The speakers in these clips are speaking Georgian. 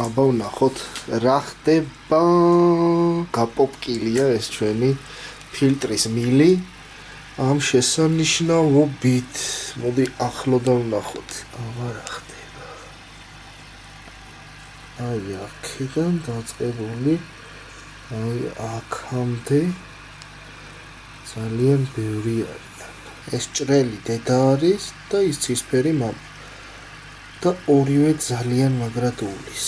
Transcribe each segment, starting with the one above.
აბა ვნახოთ რა ხდება. გაპოპკილია ეს ჩვენი ფილტრის მილი ამ შესანიშნავობით. მოდი ახლოდან ვნახოთ. აბა რა ხდება. აი აქედან დაწყებული აი აქამდე ძალიან ბევრი არის. ეს ჭრელი დედა არის და ის ცისფერი მამა. და ორივე ძალიან მაგრად უვლის.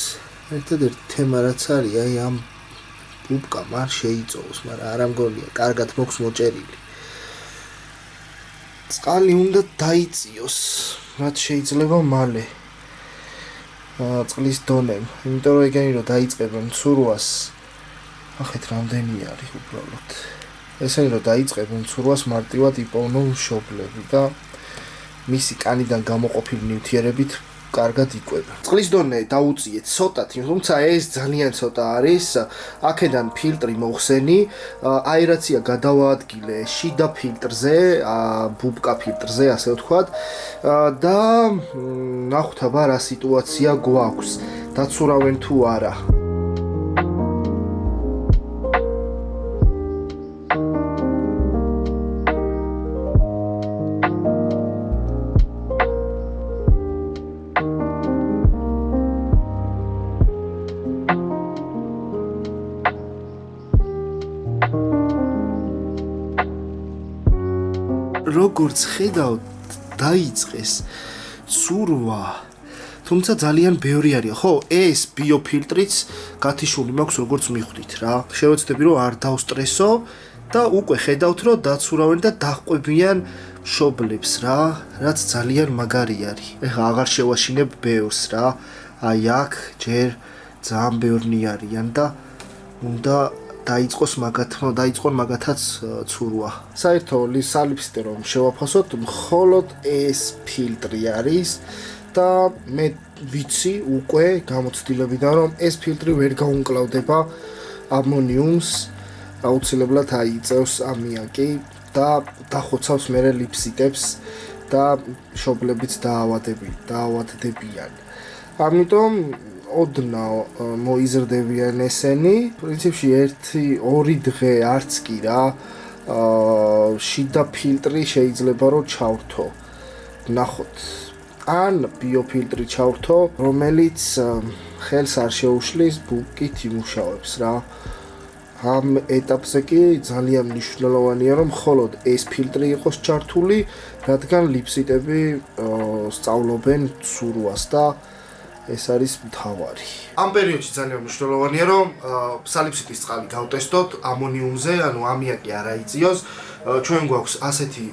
ერთადერთი თემა რაც არის, აი ამ ბუბკამ არ შეიწოვოს, მაგრამ არ ამგონია, კარგად მოქვს მოჭერილი. წყალი უნდა დაიწიოს, რაც შეიძლება მალე. წყლის დონემ, იმიტომ რომ ეგენი რომ დაიწყებენ ცურვას, ახეთ რამდენი არის უბრალოდ. ესენი რომ დაიწყებენ ცურვას მარტივად იპოვნონ მშობლები და მისი კანიდან გამოყოფილი ნივთიერებით კარგად იკვება. წყლის დონე დაუწიეთ ცოტათი, თუმცა ეს ძალიან ცოტა არის. აქედან ფილტრი მოხსენი, აერაცია გადავაადგილე შიდა ფილტრზე, ბუბკა ფილტრზე, ასე ვთქვათ. და ნახოთ აბა რა სიტუაცია გვაქვს. დაცურავენ თუ არა. როგორც ხედავთ, დაიწყეს ცურვა. თუმცა ძალიან ბევრი არის. ხო, ეს ბიოფილტრიც გათიშული მაქვს, როგორც მიხვდით რა. შევეცდები რომ არ დავსტრესო და უკვე ხედავთ რომ დაცურავენ და დაჰყვებიან მშობლებს რა, რაც ძალიან მაგარი არის. ეხლა აღარ შევაშინებ ბევრს რა. აი აქ ჯერ ძალიან ბევრნი არიან და უნდა დაიწყონ მაგათაც ცურვა. საერთოდ სალიფსიტე რომ შევაფასოთ, მხოლოდ ეს ფილტრი არის და მე ვიცი უკვე გამოცდილებიდან რომ ეს ფილტრი ვერ გაუმკლავდება ამონიუმს, აუცილებლად აიწევს ამიაკი და დახოცავს მერე ლიფსიტებს და მშობლებიც დაავადდებიან. ამიტომ ოდნავ მოიზრდებიან ესენი. პრინციპში 1-2 დღე არც კი რა. შიდა ფილტრი შეიძლება რომ ჩავრთო. ნახოთ. ან ბიოფილტრი ჩავრთო, რომელიც ხელს არ შეუშლის ბუბკით იმუშავებს რა. ამ ეტაპზე კი ძალიან მნიშვნელოვანია რომ მხოლოდ ეს ფილტრი იყოს ჩართული, რადგან ლიფსიტები სწავლობენ ცურვას და ეს არის მთავარი. ამ პერიოდში ძალიან მნიშვნელოვანია რომ სალიფსიტის წყალი გავტესტოთ ამონიუმზე, ანუ ამიაკი არ აიწიოს. ჩვენ გვაქვს ასეთი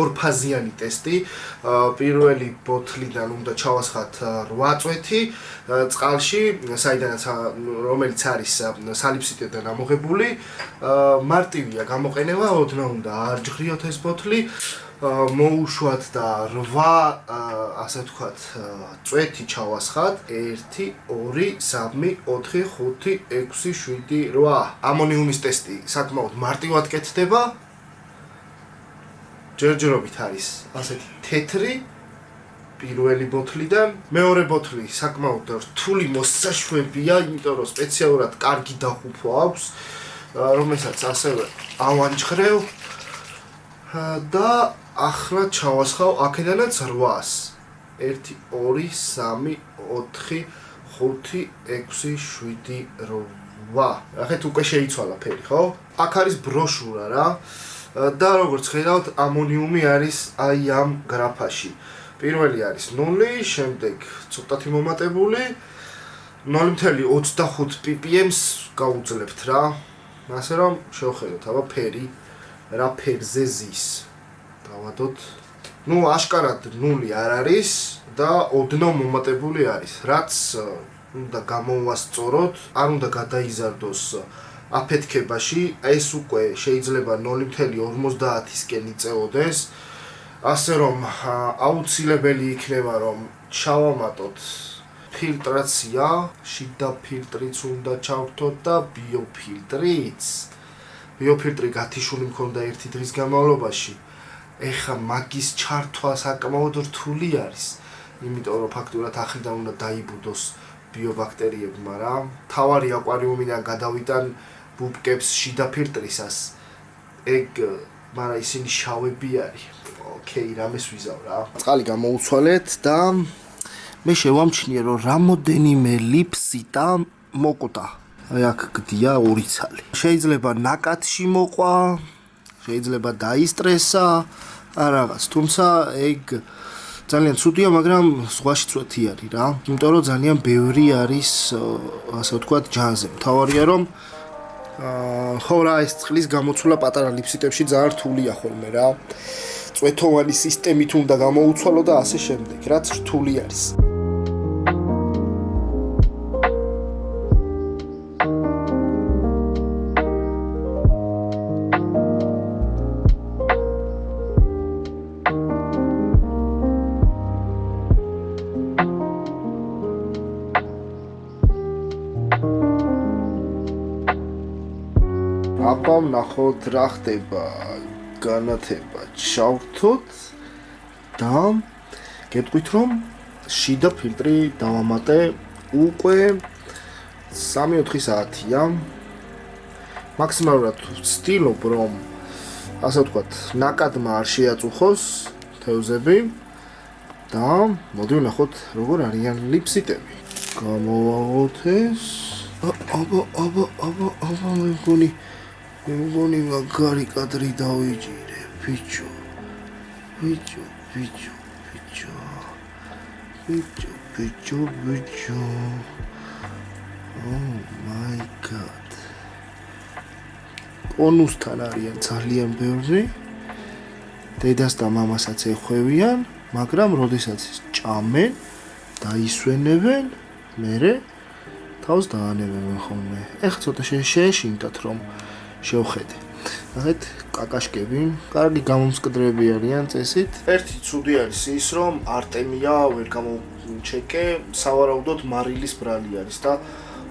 ორფაზიანი ტესტი. პირველი ბოთლიდან უნდა ჩავასხათ 8 წვეთი წყალში, რომელიც არის სალიფსიტიდან ამოღებული. მარტივია გამოყენება, ოდნავ უნდა არ ჯღრიოთ ეს ბოთლი. მოუშვათ და 8 ასე ვთქვათ წვეთი ჩავასხათ 1 2 3 4 5 6 7 8. ამონიუმის ტესტი საკმაოდ მარტივად კეთდება. ჯერჯერობით არის ასეთი თეთრი პირველი ბოთლიდან, მეორე ბოთლი საკმაოდ რთული მოსაშვებია, იმიტომ რომ სპეციალურად კარგი დახუფვა აქვს, რომელსაც ასევე ავანჯღრევ და ახლა ჩავასხავ აქედანაც 800. 1 2 3 4 5 6 7 8. ახეთ უკვე შეიცვალა ფერი, ხო? აქ არის ბროშურა რა. და როგორც ხედავთ, ამონიუმი არის აი ამ გრაფაში. პირველი არის 0, შემდეგ ცოტათი მომატებული 0.25 ppm-ს გაუძლებთ რა. ასე რომ შევხედოთ, აბა ფერი რა ფერზე ზის. დავადოთ. აშკარად 0 არ არის და ოდნავ მომატებული არის. რაც უნდა გამოვასწოროთ, არ უნდა გადაიზარდოს აფეთქებაში. ეს უკვე შეიძლება 0.50-ისკენ იწეოდეს. ასე რომ აუცილებელი იქნება რომ ჩავამატოთ ფილტრაცია, შიდა ფილტრიც უნდა ჩავრთოთ და ბიოფილტრიც. ბიოფილტრი გათიშული მქონდა 1 დღის განმავლობაში. ეხა მაგის ჩართვა საკმაოდ რთული არის, იმიტომ რომ ფაქტურად ახლიდან უნდა დაიბუდოს ბიობაქტერიებმა რა. თავარი აკვარიუმიდან გადავიტან ბუბკებს შიდა ფილტრისას. ეგ მაგრამ ისინი შავები არის. ოკეი, რამეს ვიზავ რა. წყალი გამოუცვალეთ და მე შევამჩნიე რომ რამოდენიმე ლიფსიტა მოკვდა. აი აქ გდია 2 ცალი. შეიძლება ნაკადში მოყვა, შეიძლება დაისტრესა, ან რაღაც. თუმცა ეგ ძალიან ცუდია, მაგრამ ზღვაში წვეთი არის რა. იმიტომ რომ ძალიან ბევრი არის, ასე ვთქვათ, ჯანზე. მთავარია რომ ხო რა ეს წყლის გამოცვლა პატარა ლიფსიტებში ძალიან რთულია ხოლმე რა. წვეთოვანი სისტემით უნდა გამოუცვალო და ასე შემდეგ, რაც რთული არის. აბა ნახოთ რა ხდება განათება ჩავთოთ და გეტყვით რომ შიდა ფილტრი დავამატე უკვე 3-4 საათია მაქსიმალურად ვცდილობ რომ ასე ვთქვათ ნაკადმა არ შეაწუხოს თევზები და მოდი ვნახოთ როგორ არიან ლიფსიტები გამოვაღოთ ეს აბა მეგონი მაგარი კადრი დავიჭირე ბიჭო oh my god კონუსთან არიან ძალიან ბევრი დედას და მამასაც ეხვევიან მაგრამ როდესაც ჭამენ დაისვენებენ მერე თავს დაანებენ ხოლმე ეხლა ცოტა შეეშინდათ რომ შევხედე. ნახეთ, კაკაშკები, კარგი გამომსკდრები არიან წესით. ერთი ცუდი არის ის, რომ არტემია ვერ გამოჩეკე, სავარაუდოდ მარილის ბრალი არის და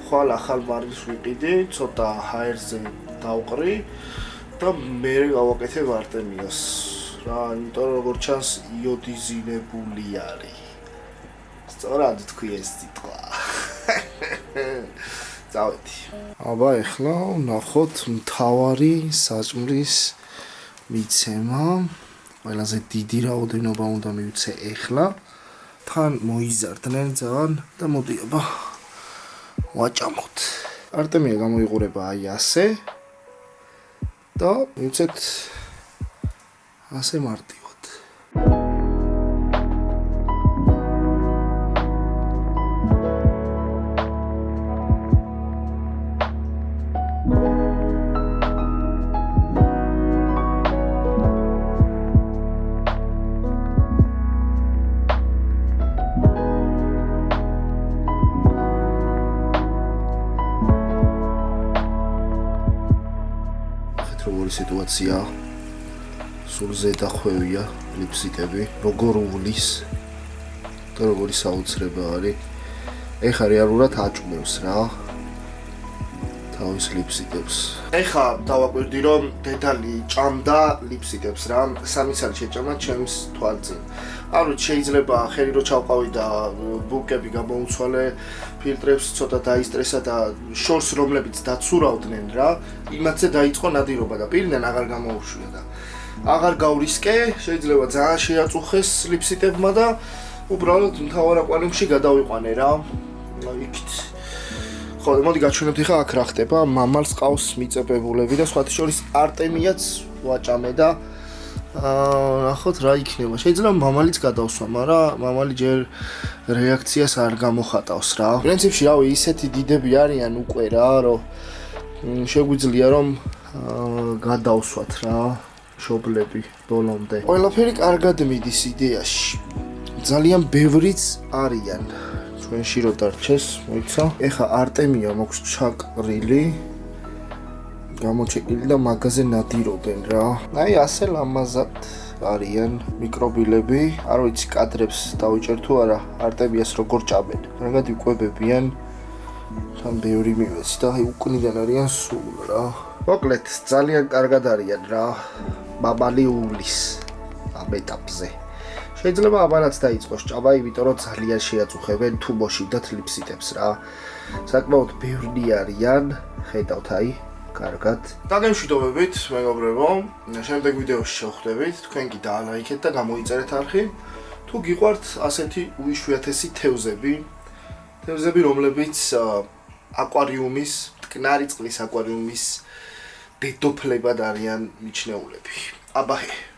ხვალ ახალ მარილს ვიყიდი, ცოტა ჰაერზე დავყრი და მე გავაკეთებ არტემიას. რა, იმიტომ რომ როგორც ჩანს იოდიზირებული არის. სწორად თქვი ეს სიტყვა. წავედი. აბა ეხლა ვნახოთ მთავარი საჭმლის მიცემა. ყველაზე დიდი რაოდენობა უნდა მივცე ეხლა. თან მოიზარდნენ ძალიან და მოდი აბა ვაჭამოთ. არტემია გამოიყურება აი ასე. და მივცეთ ასე მარტივად. როგორი სიტუაცია სულ ზედახვევია ლიფსიტები როგორ უვლის და როგორი საოცრება არის ეხა რეალურად აჭმევს რა თავის ლიფსიტებს ეხა დავაკვირდი რომ დედალი ჭამდა ლიფსიტებს რა 3 წელი შეჭამა ჩემს თვალწინ ანუ შეიძლება ხელი რო ჩავყავი და ბუკები გამოუცვალე ფილტრებს ცოტა დაისტრესა და შორს რომლებიც დაცურავდნენ რა იმათზე დაიწყო ნადირობა და პირიდან აღარ გამოუშვია და აღარ გავრისკე შეიძლება ძალიან შეაწუხეს ლიფსიტებმა და უბრალოდ მთავარ აკვარიუმში გადავიყვანე რა იქით ხო მოდი გაჩვენებთ ხა აქ რა ხდება მამალს ყავს მიწებებულები და სხვათა შორის არტემიაც ვაჭამე და ნახოთ რა იქნება. შეიძლება მამალიც გადავსვა, მაგრამ მამალი ჯერ რეაქციას არ გამოხატავს რა. პრინციპში რავი, ისეთი დიდები არიან უკვე რა, რომ შეგვიძლია რომ გადავსვათ რა, შობლები ბოლომდე. ყველაფერი კარგად მიდის იდეაში. ძალიან ბევრიც არიან. ჩვენში რო დარჩეს, მოიცა. ეხა არტემია მოქვს ჩაკრილი. გამოჩეკილი და მაგაზე ნადირობენ რა. აი ასე ლამაზად არიან მიკრობილები. არ ვიცი კადრებს დავიჭერ თუ არა არტემიას როგორ ჭამენ. მაგად იკვებებიან. თან ბევრი მივეცი და აი უკნიდან არიან სულ რა. მოკლედ ძალიან კარგად არიან რა. მამალი უვლის ამ ეტაპზე. შეიძლება აბანაც დაიწყოს ჭაბა, იმიტომ რომ ძალიან შეაწუხებენ თუ მოშინდათ ლიფსიტებს რა. საკმაოდ ბევრი არიან, ხედავთ აი, კარგად. დაგემშვიდობებით, მეგობრებო. შემდეგ ვიდეოში შევხვდებით. თქვენ კი დაალაიქეთ და გამოიწერეთ არხი. თუ გიყვართ ასეთი უიშვიათესი თევზები, რომლებიც აკვარიუმის, მტკნარი წყლის აკვარიუმის დედოფლებად არიან მიჩნეულები. აბაჰე.